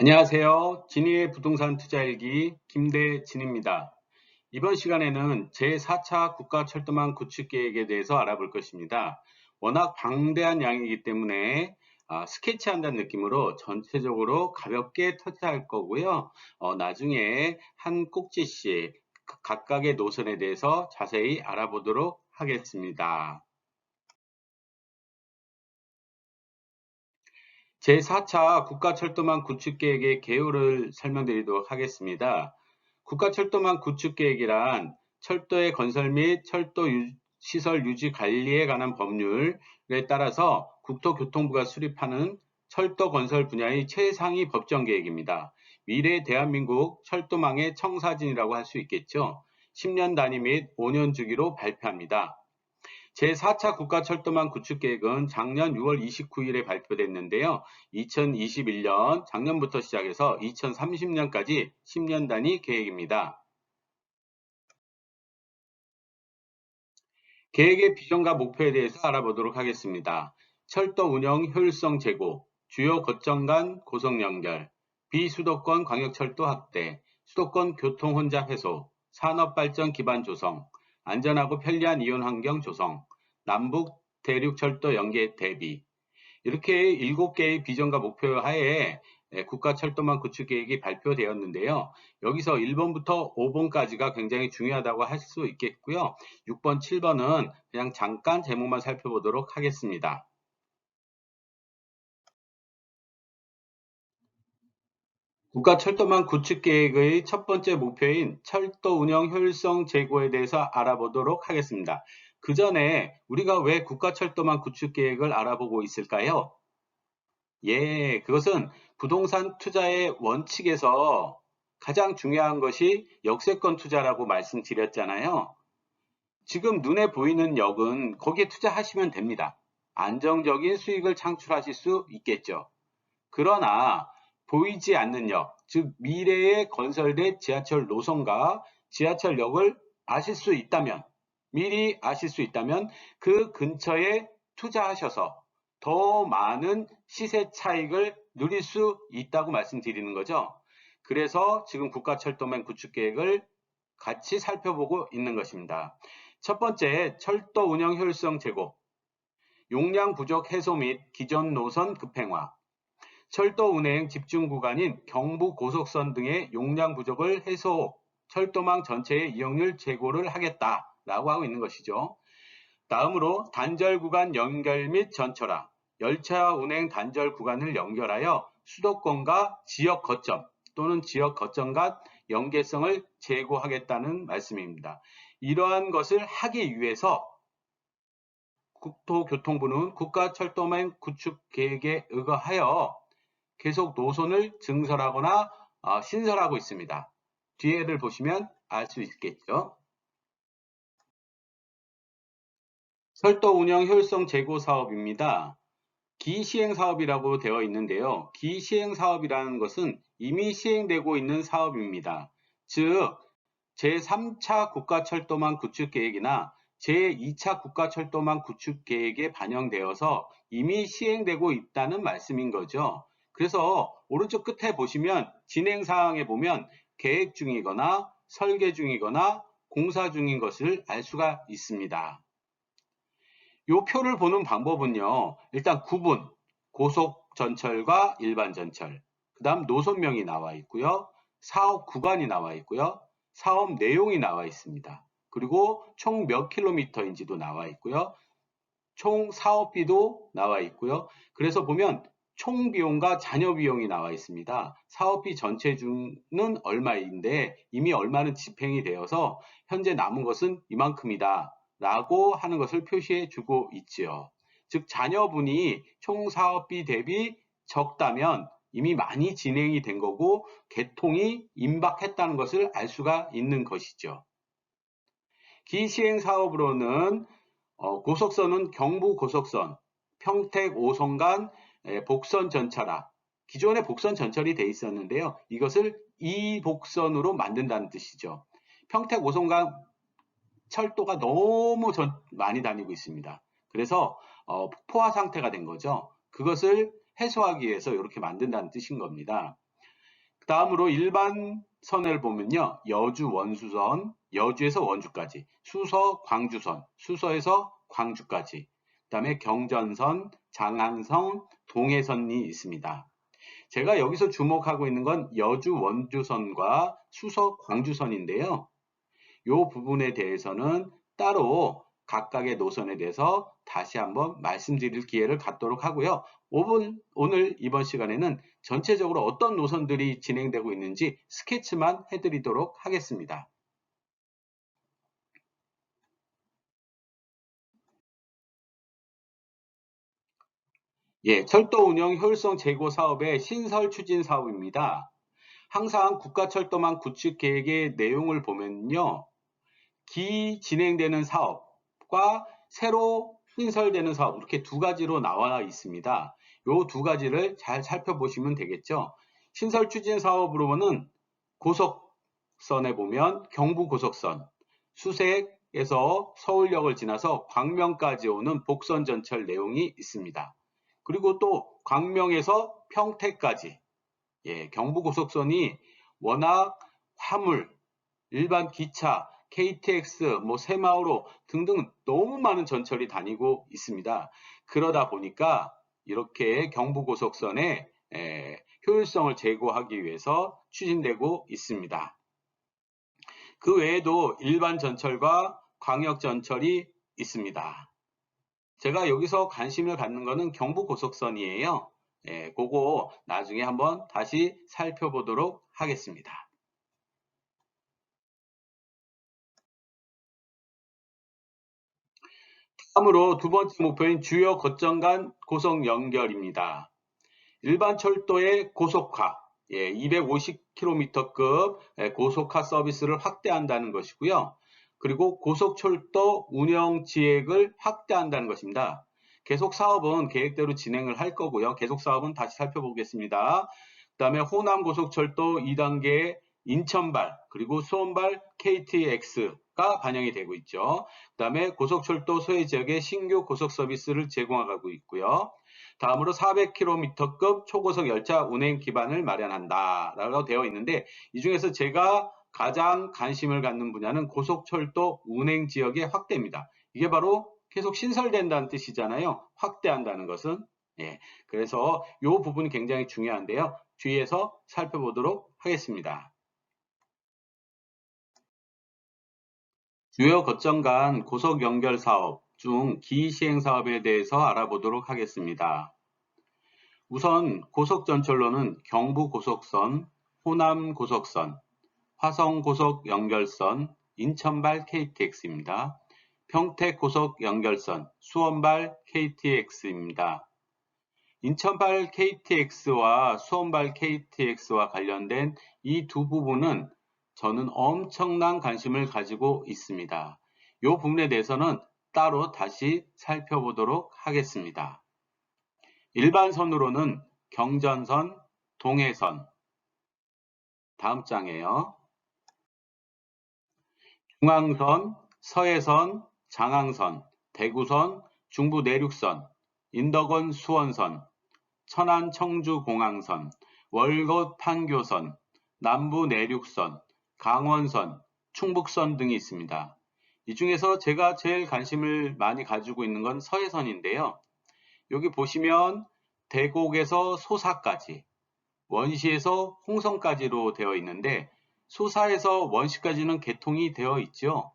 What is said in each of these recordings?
안녕하세요. 진희의 부동산 투자일기 김대진입니다. 이번 시간에는 제4차 국가철도망 구축계획에 대해서 알아볼 것입니다. 워낙 방대한 양이기 때문에 스케치한다는 느낌으로 전체적으로 가볍게 터치할 거고요. 나중에 한 꼭지씩 각각의 노선에 대해서 자세히 알아보도록 하겠습니다. 제4차 국가철도망 구축계획의 개요를 설명드리도록 하겠습니다. 국가철도망 구축계획이란 철도의 건설 및 철도 시설 유지 관리에 관한 법률에 따라서 국토교통부가 수립하는 철도 건설 분야의 최상위 법정계획입니다. 미래 대한민국 철도망의 청사진이라고 할 수 있겠죠. 10년 단위 및 5년 주기로 발표합니다. 제4차 국가철도망 구축계획은 작년 6월 29일에 발표됐는데요. 2021년 작년부터 시작해서 2030년까지 10년 단위 계획입니다. 계획의 비전과 목표에 대해서 알아보도록 하겠습니다. 철도 운영 효율성 제고, 주요 거점 간 고속 연결, 비수도권 광역철도 확대, 수도권 교통 혼잡 해소, 산업발전 기반 조성, 안전하고 편리한 이용 환경 조성, 남북 대륙철도 연계 대비, 이렇게 7개의 비전과 목표 하에 국가철도망 구축계획이 발표되었는데요. 여기서 1번부터 5번까지가 굉장히 중요하다고 할 수 있겠고요. 6번, 7번은 그냥 잠깐 제목만 살펴보도록 하겠습니다. 국가철도망 구축계획의 첫 번째 목표인 철도 운영 효율성 제고에 대해서 알아보도록 하겠습니다. 그 전에 우리가 왜 국가철도망 구축계획을 알아보고 있을까요? 예, 그것은 부동산 투자의 원칙에서 가장 중요한 것이 역세권 투자라고 말씀드렸잖아요. 지금 눈에 보이는 역은 거기에 투자하시면 됩니다. 안정적인 수익을 창출하실 수 있겠죠. 그러나 보이지 않는 역, 즉 미래에 건설될 지하철 노선과 지하철역을 아실 수 있다면, 미리 아실 수 있다면 그 근처에 투자하셔서 더 많은 시세 차익을 누릴 수 있다고 말씀드리는 거죠. 그래서 지금 국가철도망 구축계획을 같이 살펴보고 있는 것입니다. 첫 번째, 철도 운영 효율성 제고, 용량 부족 해소 및 기존 노선 급행화, 철도 운행 집중 구간인 경부 고속선 등의 용량 부족을 해소, 철도망 전체의 이용률 제고를 하겠다라고 하고 있는 것이죠. 다음으로 단절 구간 연결 및 전철화, 열차 운행 단절 구간을 연결하여 수도권과 지역 거점 또는 지역 거점 간 연계성을 제고하겠다는 말씀입니다. 이러한 것을 하기 위해서 국토교통부는 국가철도망 구축계획에 의거하여 계속 노선을 증설하거나 신설하고 있습니다. 뒤에를 보시면 알 수 있겠죠. 철도 운영 효율성 제고 사업입니다. 기시행 사업이라고 되어 있는데요. 기시행 사업이라는 것은 이미 시행되고 있는 사업입니다. 즉 제3차 국가철도망 구축계획이나 제2차 국가철도망 구축계획에 반영되어서 이미 시행되고 있다는 말씀인 거죠. 그래서 오른쪽 끝에 보시면 진행사항에 보면 계획 중이거나 설계 중이거나 공사 중인 것을 알 수가 있습니다. 이 표를 보는 방법은요. 일단 구분, 고속전철과 일반전철, 그 다음 노선명이 나와 있고요. 사업 구간이 나와 있고요. 사업 내용이 나와 있습니다. 그리고 총 몇 킬로미터인지도 나와 있고요. 총 사업비도 나와 있고요. 그래서 보면 총 비용과 잔여 비용이 나와 있습니다. 사업비 전체 중은 얼마인데 이미 얼마는 집행이 되어서 현재 남은 것은 이만큼이다 라고 하는 것을 표시해 주고 있지요. 즉 잔여분이 총 사업비 대비 적다면 이미 많이 진행이 된 거고 개통이 임박했다는 것을 알 수가 있는 것이죠. 기시행 사업으로는 고속선은 경부고속선, 평택 5선 간 복선 전철화, 기존에 복선 전철이 돼 있었는데요. 이것을 이복선으로 만든다는 뜻이죠. 평택 5선 간 철도가 너무 많이 다니고 있습니다. 그래서 폭포화 상태가 된 거죠. 그것을 해소하기 위해서 이렇게 만든다는 뜻인 겁니다. 다음으로 일반선을 보면요. 여주 원수선, 여주에서 원주까지, 수서 광주선, 수서에서 광주까지, 그 다음에 경전선, 장항선, 동해선이 있습니다. 제가 여기서 주목하고 있는 건 여주 원주선과 수서 광주선인데요. 이 부분에 대해서는 따로 각각의 노선에 대해서 다시 한번 말씀드릴 기회를 갖도록 하고요. 오늘 이번 시간에는 전체적으로 어떤 노선들이 진행되고 있는지 스케치만 해드리도록 하겠습니다. 예, 철도 운영 효율성 제고 사업의 신설 추진 사업입니다. 항상 국가철도망 구축 계획의 내용을 보면요. 진행되는 사업과 새로 신설되는 사업 이렇게 두 가지로 나와 있습니다. 이 두 가지를 잘 살펴보시면 되겠죠. 신설 추진 사업으로는 고속선에 보면 경부고속선, 수색에서 서울역을 지나서 광명까지 오는 복선 전철 내용이 있습니다. 그리고 또 광명에서 평택까지 경부고속선이 워낙 화물, 일반 기차, KTX, 새마을호 등등 너무 많은 전철이 다니고 있습니다. 그러다 보니까 이렇게 경부고속선의 효율성을 제고하기 위해서 추진되고 있습니다. 그 외에도 일반 전철과 광역 전철이 있습니다. 제가 여기서 관심을 갖는 것은 경부고속선이에요. 그거 나중에 한번 다시 살펴보도록 하겠습니다. 다음으로 두 번째 목표인 주요 거점 간 고속 연결입니다. 일반 철도의 고속화, 250km급 고속화 서비스를 확대한다는 것이고요. 그리고 고속철도 운영 지획을 확대한다는 것입니다. 계속 사업은 계획대로 진행을 할 거고요. 계속 사업은 다시 살펴보겠습니다. 그 다음에 호남 고속철도 2단계 인천발 그리고 수원발 KTX가 반영이 되고 있죠. 그 다음에 고속철도 소외 지역에 신규 고속 서비스를 제공하고 있고요. 다음으로 400km급 초고속 열차 운행 기반을 마련한다 라고 되어 있는데 이 중에서 제가 가장 관심을 갖는 분야는 고속철도 운행 지역의 확대입니다. 이게 바로 계속 신설된다는 뜻이잖아요. 확대한다는 것은. 그래서 이 부분이 굉장히 중요한데요. 뒤에서 살펴보도록 하겠습니다. 주요 거점 간 고속 연결 사업 중 기시행 사업에 대해서 알아보도록 하겠습니다. 우선 고속전철로는 경부고속선, 호남고속선, 화성고속연결선, 인천발 KTX입니다. 평택고속연결선, 수원발 KTX입니다. 인천발 KTX와 수원발 KTX와 관련된 이 두 부분은 저는 엄청난 관심을 가지고 있습니다. 이 부분에 대해서는 따로 다시 살펴보도록 하겠습니다. 일반선으로는 경전선, 동해선, 다음 장이에요. 중앙선, 서해선, 장항선, 대구선, 중부내륙선, 인덕원 수원선, 천안 청주공항선, 월곶 판교선, 남부내륙선, 강원선, 충북선 등이 있습니다. 이 중에서 제가 제일 관심을 많이 가지고 있는 건 서해선인데요. 여기 보시면 대곡에서 소사까지, 원시에서 홍성까지로 되어 있는데 소사에서 원시까지는 개통이 되어 있죠.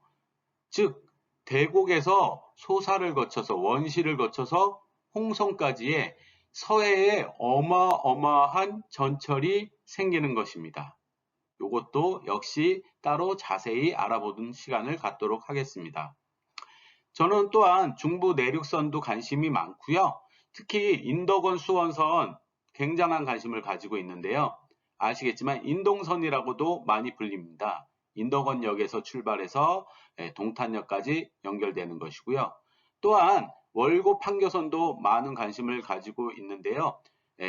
즉 대곡에서 소사를 거쳐서 원시를 거쳐서 홍성까지의 서해에 어마어마한 전철이 생기는 것입니다. 이것도 역시 따로 자세히 알아보는 시간을 갖도록 하겠습니다. 저는 또한 중부 내륙선도 관심이 많고요. 특히 인덕원 수원선 굉장한 관심을 가지고 있는데요. 아시겠지만 인동선이라고도 많이 불립니다. 인덕원역에서 출발해서 동탄역까지 연결되는 것이고요. 또한 월곶 판교선도 많은 관심을 가지고 있는데요.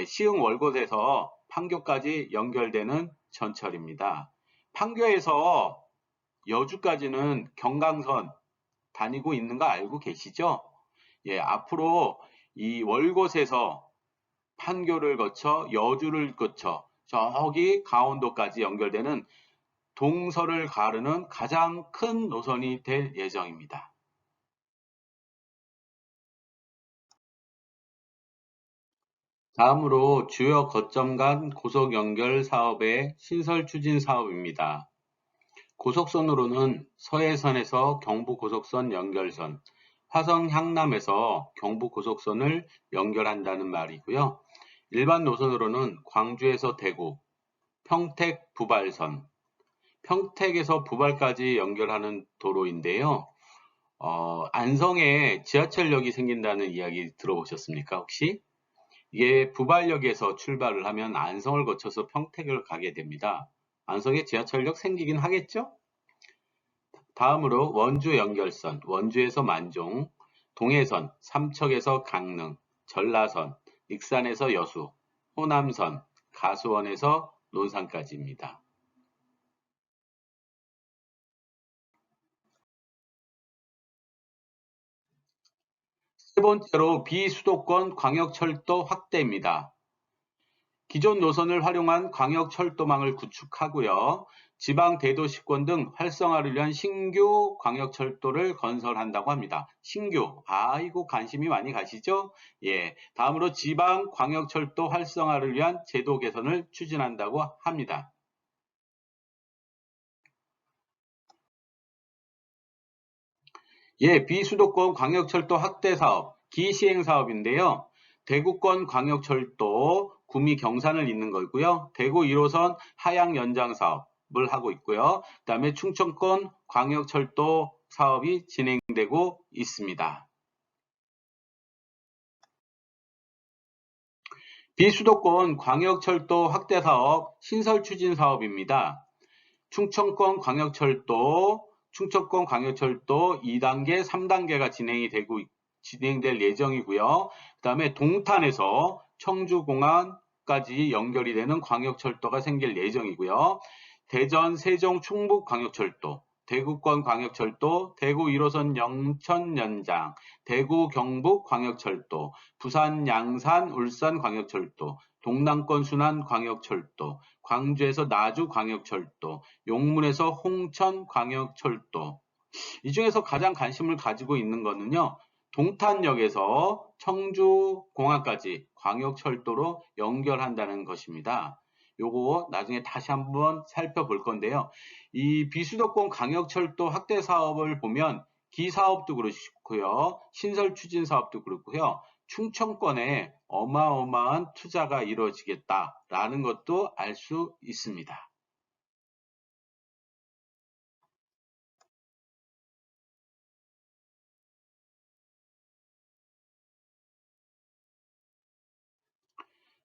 시흥 월곶에서 판교까지 연결되는 전철입니다. 판교에서 여주까지는 경강선 다니고 있는 거 알고 계시죠? 앞으로 이 월곶에서 판교를 거쳐 여주를 거쳐 저기 강원도까지 연결되는 동서를 가르는 가장 큰 노선이 될 예정입니다. 다음으로 주요 거점 간 고속 연결 사업의 신설 추진 사업입니다. 고속선으로는 서해선에서 경부고속선 연결선, 화성 향남에서 경부고속선을 연결한다는 말이고요. 일반 노선으로는 광주에서 대구, 평택 부발선, 평택에서 부발까지 연결하는 도로인데요. 안성에 지하철역이 생긴다는 이야기 들어보셨습니까, 혹시? 이게 부발역에서 출발을 하면 안성을 거쳐서 평택을 가게 됩니다. 안성에 지하철역 생기긴 하겠죠? 다음으로 원주 연결선, 원주에서 만종, 동해선, 삼척에서 강릉, 전라선, 익산에서 여수, 호남선, 가수원에서 논산까지입니다. 세 번째로 비수도권 광역철도 확대입니다. 기존 노선을 활용한 광역철도망을 구축하고요. 지방 대도시권 등 활성화를 위한 신규 광역철도를 건설한다고 합니다. 신규, 이거 관심이 많이 가시죠? 예, 다음으로 지방 광역철도 활성화를 위한 제도 개선을 추진한다고 합니다. 예, 비수도권 광역철도 확대 사업, 기시행 사업인데요. 대구권 광역철도 구미 경산을 잇는 거고요. 대구 1호선 하양 연장 사업을 하고 있고요. 그다음에 충청권 광역철도 사업이 진행되고 있습니다. 비수도권 광역철도 확대 사업 신설 추진 사업입니다. 충청권 광역철도 2단계, 3단계가 진행될 예정이고요. 그 다음에 동탄에서 청주공항까지 연결이 되는 광역철도가 생길 예정이고요. 대전, 세종, 충북 광역철도, 대구권 광역철도, 대구 1호선 영천 연장, 대구 경북 광역철도, 부산 양산 울산 광역철도, 동남권 순안 광역철도, 광주에서 나주 광역철도, 용문에서 홍천 광역철도. 이 중에서 가장 관심을 가지고 있는 거는요. 동탄역에서 청주공항까지 광역철도로 연결한다는 것입니다. 요거 나중에 다시 한번 살펴볼 건데요. 이 비수도권 광역철도 확대 사업을 보면 기사업도 그렇고요. 신설 추진 사업도 그렇고요. 충청권에 어마어마한 투자가 이루어지겠다라는 것도 알 수 있습니다.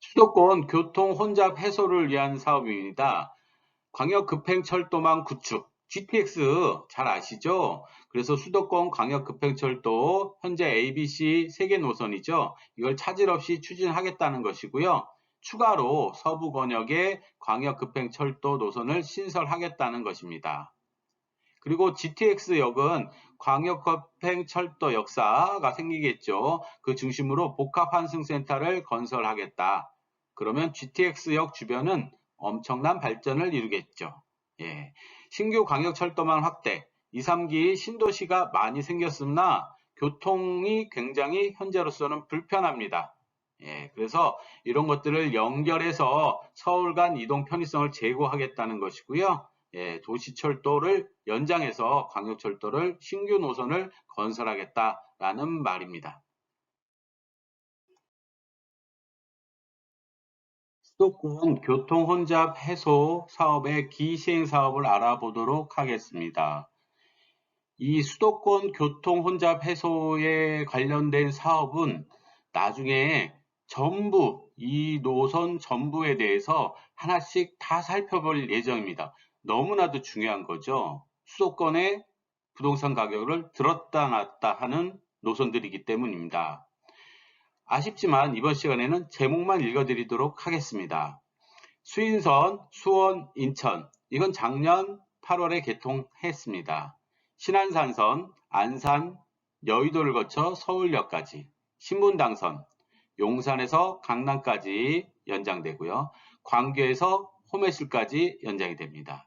수도권 교통 혼잡 해소를 위한 사업입니다. 광역급행철도망 구축, GTX 잘 아시죠? 그래서 수도권 광역급행철도 현재 ABC 3개 노선이죠. 이걸 차질 없이 추진하겠다는 것이고요. 추가로 서부권역의 광역급행철도 노선을 신설하겠다는 것입니다. 그리고 GTX역은 광역급행철도 역사가 생기겠죠. 그 중심으로 복합환승센터를 건설하겠다. 그러면 GTX역 주변은 엄청난 발전을 이루겠죠. 예. 신규 광역철도망 확대, 2, 3기 신도시가 많이 생겼으나 교통이 굉장히 현재로서는 불편합니다. 예, 그래서 이런 것들을 연결해서 서울 간 이동 편의성을 제고하겠다는 것이고요. 예, 도시철도를 연장해서 광역철도를 신규 노선을 건설하겠다라는 말입니다. 수도권 교통 혼잡 해소 사업의 기시행 사업을 알아보도록 하겠습니다. 이 수도권 교통 혼잡 해소에 관련된 사업은 나중에 전부 이 노선 전부에 대해서 하나씩 다 살펴볼 예정입니다. 너무나도 중요한 거죠. 수도권의 부동산 가격을 들었다 놨다 하는 노선들이기 때문입니다. 아쉽지만 이번 시간에는 제목만 읽어드리도록 하겠습니다. 수인선, 수원, 인천. 이건 작년 8월에 개통했습니다. 신안산선, 안산, 여의도를 거쳐 서울역까지. 신분당선, 용산에서 강남까지 연장되고요. 광교에서 호매술까지 연장이 됩니다.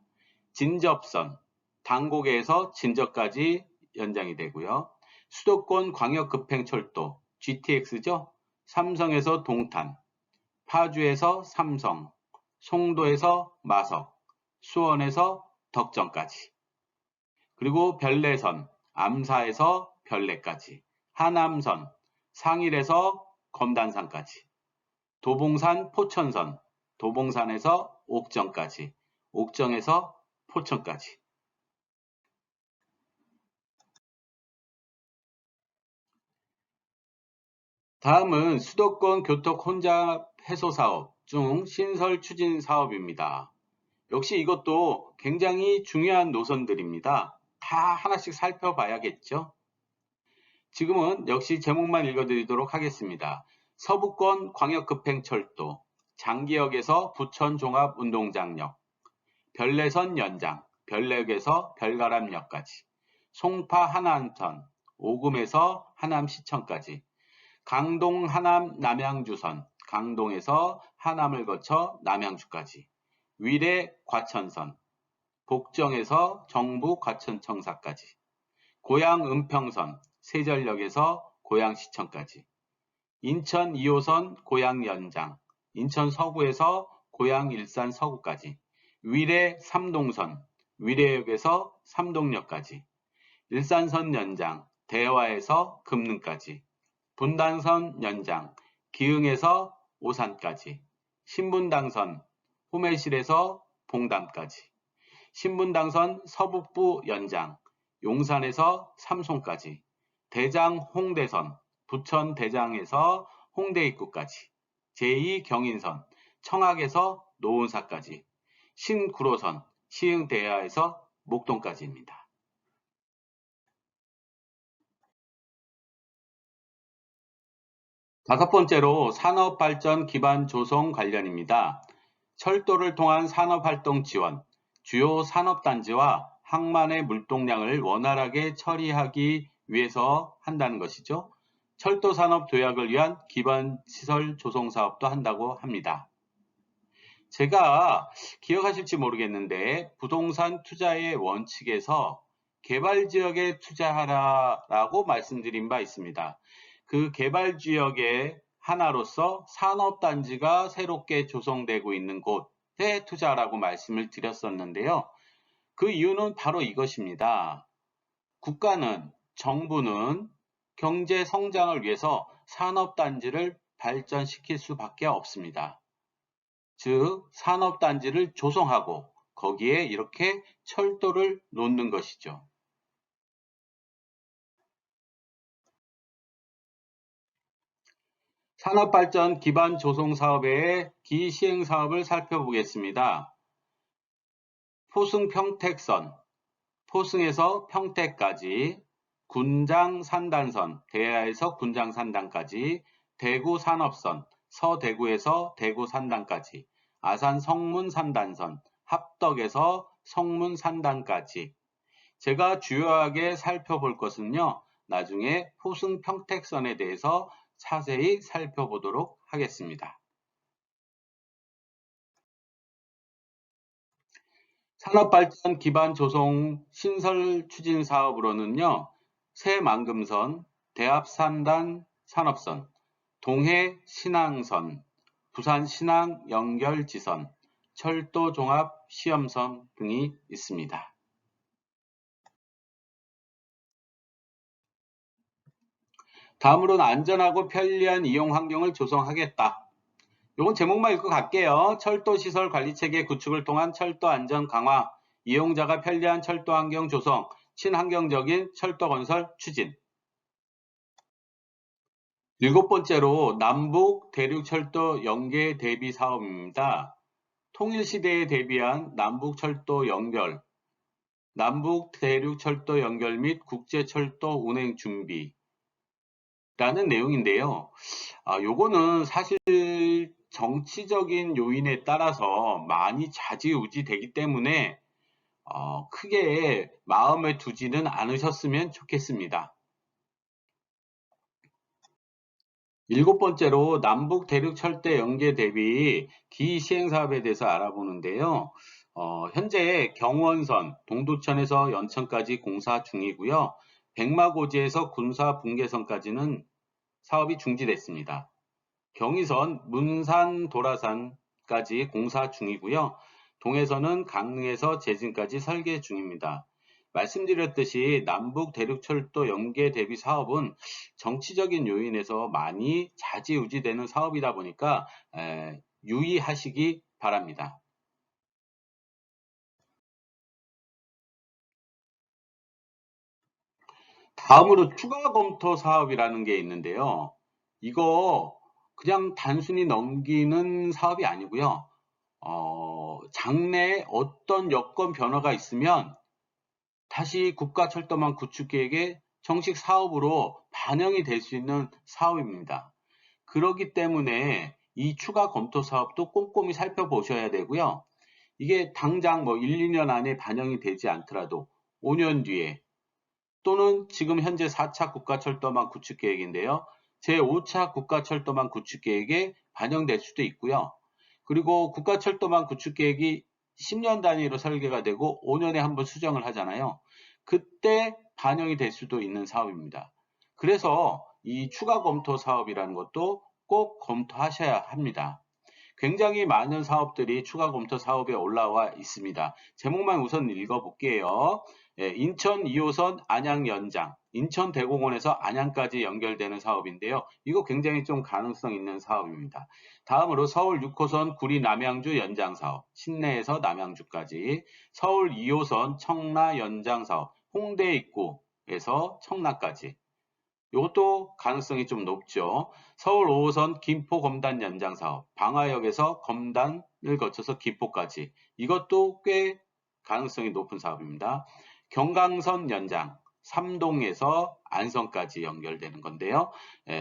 진접선, 당곡에서 진접까지 연장이 되고요. 수도권 광역급행철도, GTX죠. 삼성에서 동탄, 파주에서 삼성, 송도에서 마석, 수원에서 덕정까지. 그리고 별내선, 암사에서 별내까지. 하남선, 상일에서 검단산까지. 도봉산 포천선, 도봉산에서 옥정까지. 옥정에서 포천까지. 다음은 수도권 교통 혼잡 해소 사업 중 신설 추진 사업입니다. 역시 이것도 굉장히 중요한 노선들입니다. 다 하나씩 살펴봐야겠죠? 지금은 역시 제목만 읽어드리도록 하겠습니다. 서부권 광역급행철도, 장기역에서 부천 종합운동장역, 별내선 연장, 별내역에서 별가람역까지, 송파 하남선, 오금에서 하남시청까지, 강동 하남 남양주선, 강동에서 하남을 거쳐 남양주까지, 위례 과천선, 복정에서 정부 과천청사까지, 고양 은평선, 세전역에서 고양시청까지, 인천 2호선 고양 연장, 인천 서구에서 고양 일산 서구까지, 위례 삼동선, 위례역에서 삼동역까지, 일산선 연장, 대화에서 금능까지, 분당선 연장, 기흥에서 오산까지, 신분당선, 호매실에서 봉담까지, 신분당선 서북부 연장, 용산에서 삼송까지, 대장 홍대선, 부천 대장에서 홍대 입구까지, 제2경인선, 청학에서 노은사까지, 신구로선, 시흥대야에서 목동까지입니다. 다섯 번째로 산업발전 기반 조성 관련입니다. 철도를 통한 산업활동 지원, 주요 산업단지와 항만의 물동량을 원활하게 처리하기 위해서 한다는 것이죠. 철도산업 도약을 위한 기반시설 조성 사업도 한다고 합니다. 제가 기억하실지 모르겠는데 부동산 투자의 원칙에서 개발지역에 투자하라라고 말씀드린 바 있습니다. 그 개발지역의 하나로서 산업단지가 새롭게 조성되고 있는 곳에 투자라고 말씀을 드렸었는데요. 그 이유는 바로 이것입니다. 국가는, 정부는 경제 성장을 위해서 산업단지를 발전시킬 수밖에 없습니다. 즉, 산업단지를 조성하고 거기에 이렇게 철도를 놓는 것이죠. 산업발전 기반 조성 사업의 기시행 사업을 살펴보겠습니다. 포승 평택선, 포승에서 평택까지, 군장 산단선, 대야에서 군장 산단까지, 대구 산업선, 서대구에서 대구 산단까지, 아산 성문 산단선, 합덕에서 성문 산단까지. 제가 주요하게 살펴볼 것은요, 나중에 포승 평택선에 대해서 자세히 살펴보도록 하겠습니다. 산업발전 기반 조성 신설 추진 사업으로는요, 새만금선, 대합산단 산업선, 동해 신항선, 부산 신항 연결지선, 철도 종합 시험선 등이 있습니다. 다음으로는 안전하고 편리한 이용 환경을 조성하겠다. 이건 제목만 읽고 갈게요. 철도 시설 관리 체계 구축을 통한 철도 안전 강화, 이용자가 편리한 철도 환경 조성, 친환경적인 철도 건설 추진. 일곱 번째로 남북 대륙철도 연계 대비 사업입니다. 통일시대에 대비한 남북철도 연결, 남북 대륙철도 연결 및 국제철도 운행 준비라는 내용인데요. 요거는 사실 정치적인 요인에 따라서 많이 좌지우지 되기 때문에 크게 마음에 두지는 않으셨으면 좋겠습니다. 일곱 번째로 남북 대륙 철대 연계 대비 기시행 사업에 대해서 알아보는데요. 현재 경원선, 동두천에서 연천까지 공사 중이고요. 백마고지에서 군사 분계선까지는 사업이 중지됐습니다. 경의선, 문산, 도라산까지 공사 중이고요. 동해선은 강릉에서 제진까지 설계 중입니다. 말씀드렸듯이 남북 대륙철도 연계 대비 사업은 정치적인 요인에서 많이 좌지우지되는 사업이다 보니까 유의하시기 바랍니다. 다음으로 추가 검토 사업이라는 게 있는데요. 이거 그냥 단순히 넘기는 사업이 아니고요. 장래에 어떤 여건 변화가 있으면 다시 국가철도망 구축 계획에 정식 사업으로 반영이 될 수 있는 사업입니다. 그렇기 때문에 이 추가 검토 사업도 꼼꼼히 살펴보셔야 되고요. 이게 당장 뭐 1, 2년 안에 반영이 되지 않더라도 5년 뒤에 또는 지금 현재 4차 국가철도망 구축 계획인데요. 제5차 국가철도망 구축 계획에 반영될 수도 있고요. 그리고 국가철도망 구축 계획이 10년 단위로 설계가 되고 5년에 한 번 수정을 하잖아요. 그때 반영이 될 수도 있는 사업입니다. 그래서 이 추가 검토 사업이라는 것도 꼭 검토하셔야 합니다. 굉장히 많은 사업들이 추가 검토 사업에 올라와 있습니다. 제목만 우선 읽어볼게요. 인천 2호선 안양 연장, 인천 대공원에서 안양까지 연결되는 사업인데요. 이거 굉장히 좀 가능성 있는 사업입니다. 다음으로 서울 6호선 구리 남양주 연장 사업, 신내에서 남양주까지, 서울 2호선 청라 연장 사업, 홍대 입구에서 청라까지, 이것도 가능성이 좀 높죠. 서울 5호선 김포 검단 연장 사업, 방화역에서 검단을 거쳐서 김포까지. 이것도 꽤 가능성이 높은 사업입니다. 경강선 연장, 삼동에서 안성까지 연결되는 건데요.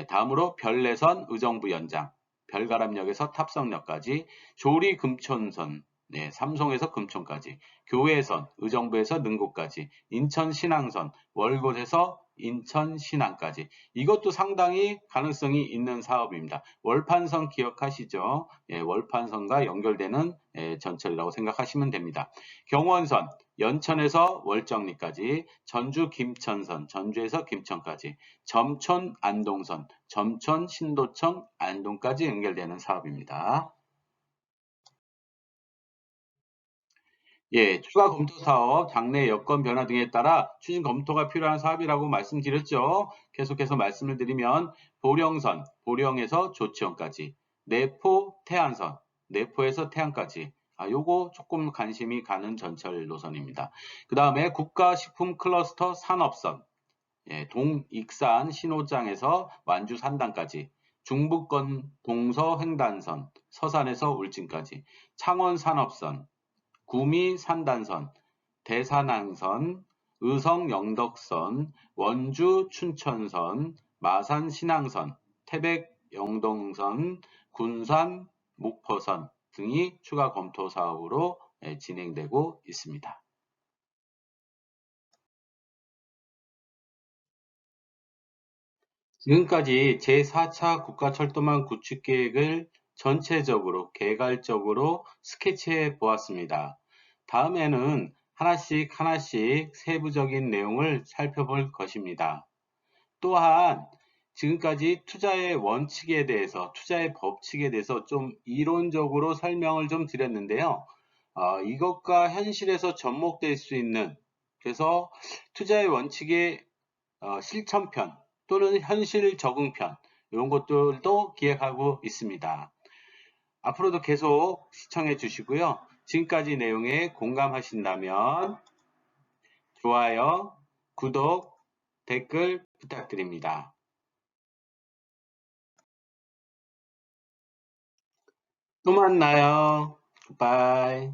다음으로 별내선 의정부 연장, 별가람역에서 탑성역까지, 조리 금천선, 삼송에서 금천까지, 교외선, 의정부에서 능곡까지, 인천 신항선, 월곶에서 인천 신항까지. 이것도 상당히 가능성이 있는 사업입니다. 월판선 기억하시죠? 월판선과 연결되는 전철이라고 생각하시면 됩니다. 경원선, 연천에서 월정리까지, 전주 김천선, 전주에서 김천까지, 점촌 안동선, 점촌 신도청 안동까지 연결되는 사업입니다. 추가 검토 사업, 장래 여건 변화 등에 따라 추진 검토가 필요한 사업이라고 말씀드렸죠. 계속해서 말씀을 드리면 보령선, 보령에서 조치원까지, 내포 태안선, 내포에서 태안까지. 요거 조금 관심이 가는 전철 노선입니다. 그 다음에 국가식품 클러스터 산업선, 동익산 신호장에서 완주 산단까지, 중부권 동서 횡단선, 서산에서 울진까지, 창원 산업선, 구미 산단선, 대산항선, 의성 영덕선, 원주 춘천선, 마산 신항선, 태백 영동선, 군산 목포선 등이 추가 검토 사업으로 진행되고 있습니다. 지금까지 제4차 국가철도망 구축 계획을 전체적으로 개괄적으로 스케치해 보았습니다. 다음에는 하나씩 하나씩 세부적인 내용을 살펴볼 것입니다. 또한 지금까지 투자의 원칙에 대해서, 투자의 법칙에 대해서 좀 이론적으로 설명을 좀 드렸는데요. 이것과 현실에서 접목될 수 있는, 그래서 투자의 원칙의 실천편 또는 현실 적응편, 이런 것들도 기획하고 있습니다. 앞으로도 계속 시청해 주시고요. 지금까지 내용에 공감하신다면 좋아요, 구독, 댓글 부탁드립니다. 또 만나요. 바이.